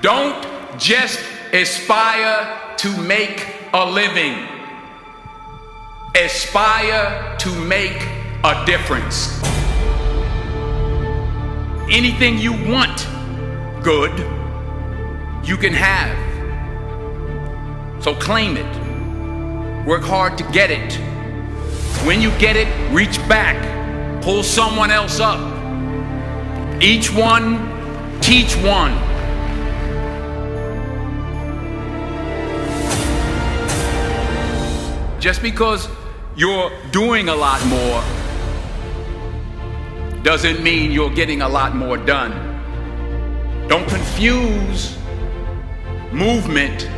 Don't just aspire to make a living. Aspire to make a difference. Anything you want good, you can have. So claim it. Work hard to get it. When you get it, reach back. Pull someone else up. Each one, teach one. Just because you're doing a lot more doesn't mean you're getting a lot more done. Don't confuse movement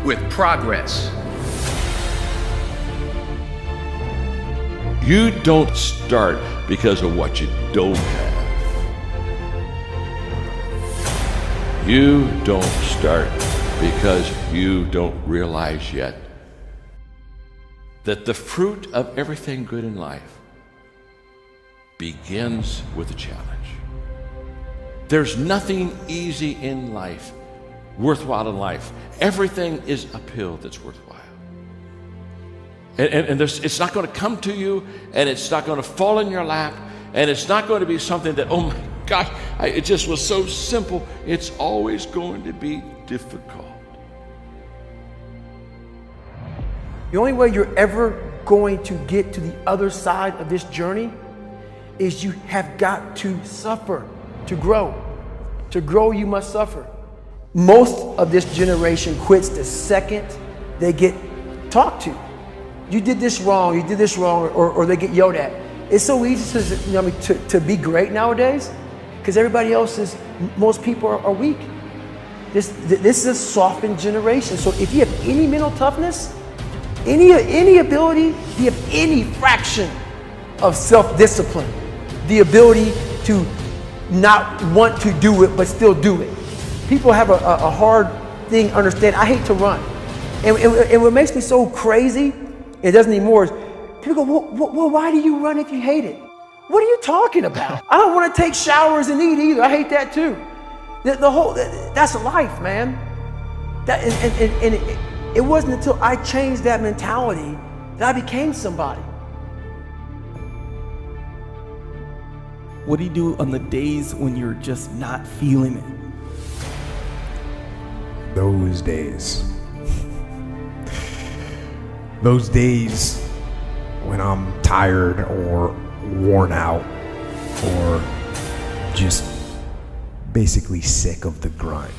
with progress. You don't start because of what you don't have. You don't start because you don't realize yet that the fruit of everything good in life begins with a challenge. There's nothing easy in life, worthwhile in life. Everything is uphill that's worthwhile. And it's not going to come to you, and it's not going to fall in your lap, and it's not going to be something that, oh my gosh, it just was so simple. It's always going to be difficult. The only way you're ever going to get to the other side of this journey is you have got to suffer to grow. To grow, you must suffer. Most of this generation quits the second they get talked to. You did this wrong, or they get yelled at. It's so easy to be great nowadays because everybody else is, most people are weak. This is a softened generation. So if you have any mental toughness, any ability, if you have any fraction of self-discipline, the ability to not want to do it but still do it. People have a hard thing understand. I hate to run. And what makes me so crazy, it doesn't anymore, is people go, well, why do you run if you hate it? What are you talking about? I don't want to take showers and eat either. I hate that too. That's life, man. It wasn't until I changed that mentality that I became somebody. What do you do on the days when you're just not feeling it? Those days. Those days when I'm tired or worn out or just basically sick of the grind.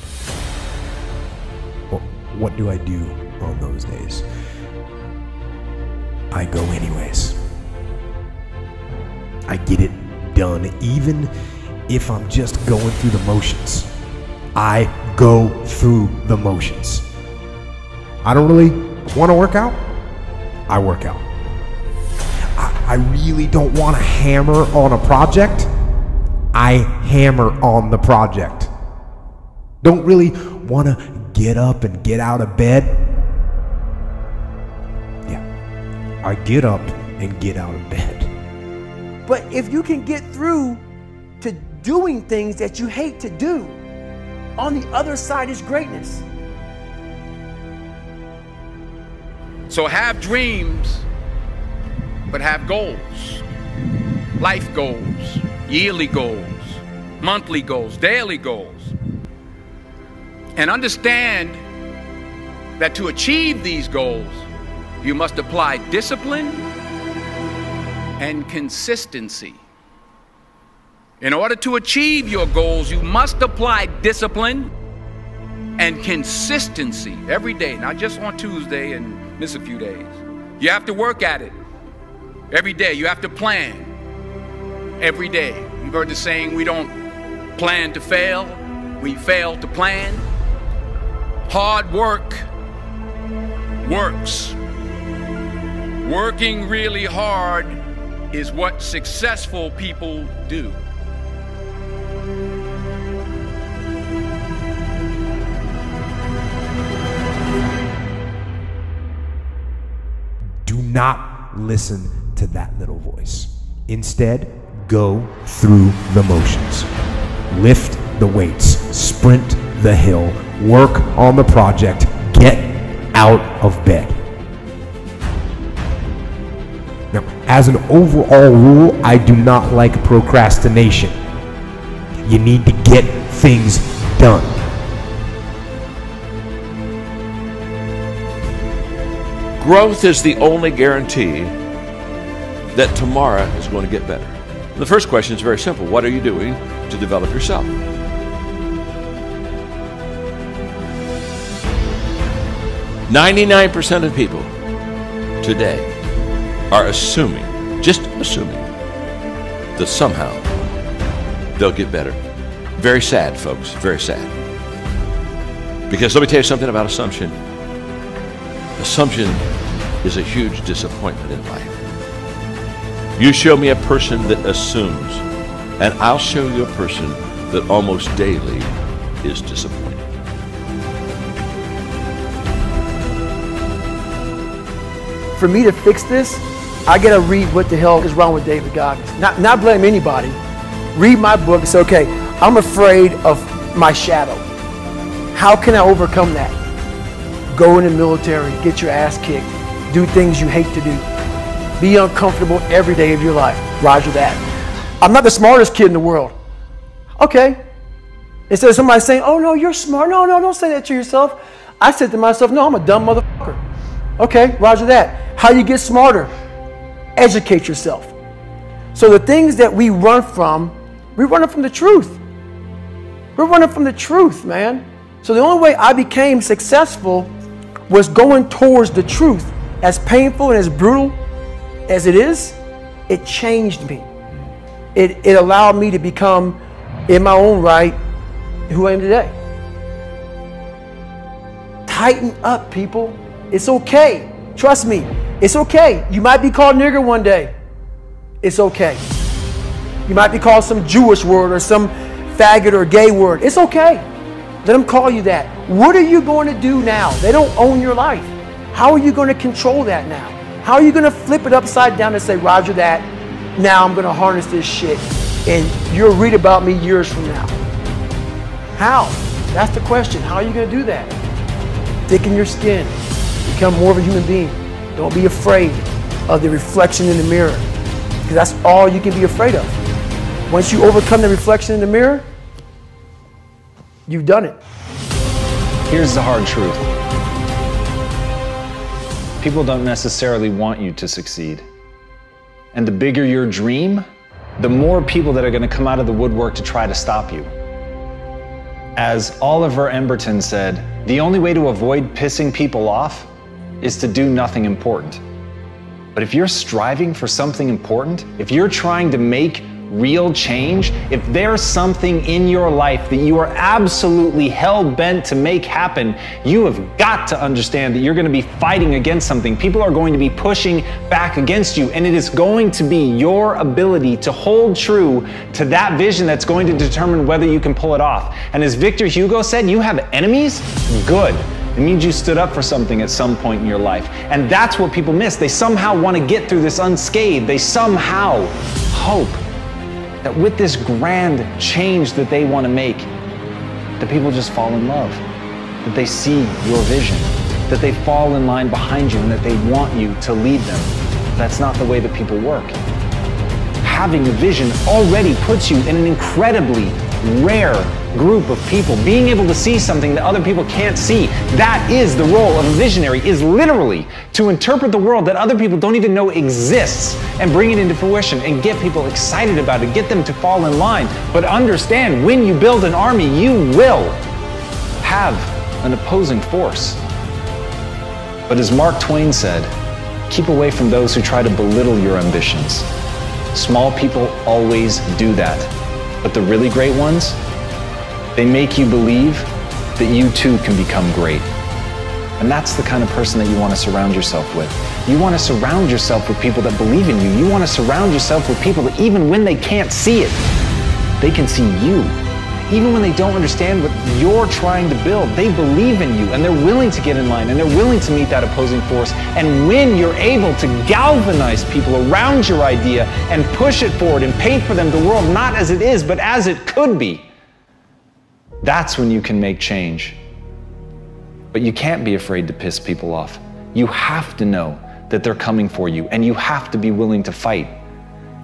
Well, what do I do on those days? I go anyways. I get it done, even if I'm just going through the motions. I go through the motions. I don't really want to work out. I work out. I really don't want to hammer on a project. I hammer on the project. Don't really want to get up and get out of bed. Yeah, I get up and get out of bed. But if you can get through to doing things that you hate to do, on the other side is greatness. So have dreams, but have goals. Life goals, yearly goals, monthly goals, daily goals. And understand that to achieve these goals, you must apply discipline and consistency. In order to achieve your goals, you must apply discipline and consistency every day, not just on Tuesday and miss a few days. You have to work at it every day. You have to plan every day. You've heard the saying, we don't plan to fail, we fail to plan. Hard work works. Working really hard is what successful people do. Do not listen to that little voice. Instead, go through the motions. Lift the weights. sprint the hill, work on the project, get out of bed. Now, as an overall rule, I do not like procrastination. You need to get things done. Growth is the only guarantee that tomorrow is going to get better. The first question is very simple. What are you doing to develop yourself? "99% of people today are assuming, just assuming, that somehow they'll get better." Very sad, folks, very sad. Because let me tell you something about assumption. Assumption is a huge disappointment in life. You show me a person that assumes, and I'll show you a person that almost daily is disappointed. For me to fix this, I gotta read what the hell is wrong with David Goggins. Not blame anybody. Read my book and say, okay, I'm afraid of my shadow. How can I overcome that? Go in the military, get your ass kicked, do things you hate to do. Be uncomfortable every day of your life. Roger that. I'm not the smartest kid in the world. Okay. Instead of somebody saying, oh no, you're smart. No, don't say that to yourself. I said to myself, no, I'm a dumb motherfucker. Okay, roger that. How you get smarter? Educate yourself. So the things that we run from, we're running from the truth. We're running from the truth, man. So the only way I became successful was going towards the truth. As painful and as brutal as it is, it changed me. It allowed me to become, in my own right, who I am today. Tighten up, people. It's okay. Trust me. It's okay. You might be called nigger one day. It's okay. You might be called some Jewish word or some faggot or gay word. It's okay. Let them call you that. What are you going to do now? They don't own your life. How are you going to control that now? How are you going to flip it upside down and say, roger that, now I'm going to harness this shit and you'll read about me years from now? How? That's the question. How are you going to do that? Thicken your skin. Become more of a human being. Don't be afraid of the reflection in the mirror, because that's all you can be afraid of. Once you overcome the reflection in the mirror, you've done it. Here's the hard truth. People don't necessarily want you to succeed. And the bigger your dream, the more people that are going to come out of the woodwork to try to stop you. As Oliver Emberton said, the only way to avoid pissing people off is to do nothing important. But if you're striving for something important, if you're trying to make real change, if there's something in your life that you are absolutely hell-bent to make happen, you have got to understand that you're going to be fighting against something. People are going to be pushing back against you, and it is going to be your ability to hold true to that vision that's going to determine whether you can pull it off. And as Victor Hugo said, you have enemies? Good. It means you stood up for something at some point in your life. And that's what people miss. They somehow want to get through this unscathed. They somehow hope that with this grand change that they want to make, that people just fall in love, that they see your vision, that they fall in line behind you, and that they want you to lead them. That's not the way that people work. Having a vision already puts you in an incredibly rare group of people. Being able to see something that other people can't see, that is the role of a visionary, is literally to interpret the world that other people don't even know exists and bring it into fruition and get people excited about it, get them to fall in line. But understand, when you build an army, you will have an opposing force. But as Mark Twain said, keep away from those who try to belittle your ambitions. Small people always do that. But the really great ones, they make you believe that you too can become great. And that's the kind of person that you want to surround yourself with. You want to surround yourself with people that believe in you. You want to surround yourself with people that even when they can't see it, they can see you. Even when they don't understand what you're trying to build, they believe in you and they're willing to get in line and they're willing to meet that opposing force. And when you're able to galvanize people around your idea and push it forward and paint for them the world not as it is, but as it could be, That's when you can make change. But you can't be afraid to piss people off. You have to know that they're coming for you, and you have to be willing to fight.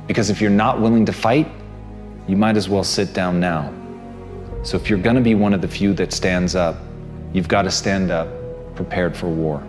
Because if you're not willing to fight, you might as well sit down now. So if you're gonna be one of the few that stands up, you've got to stand up prepared for war.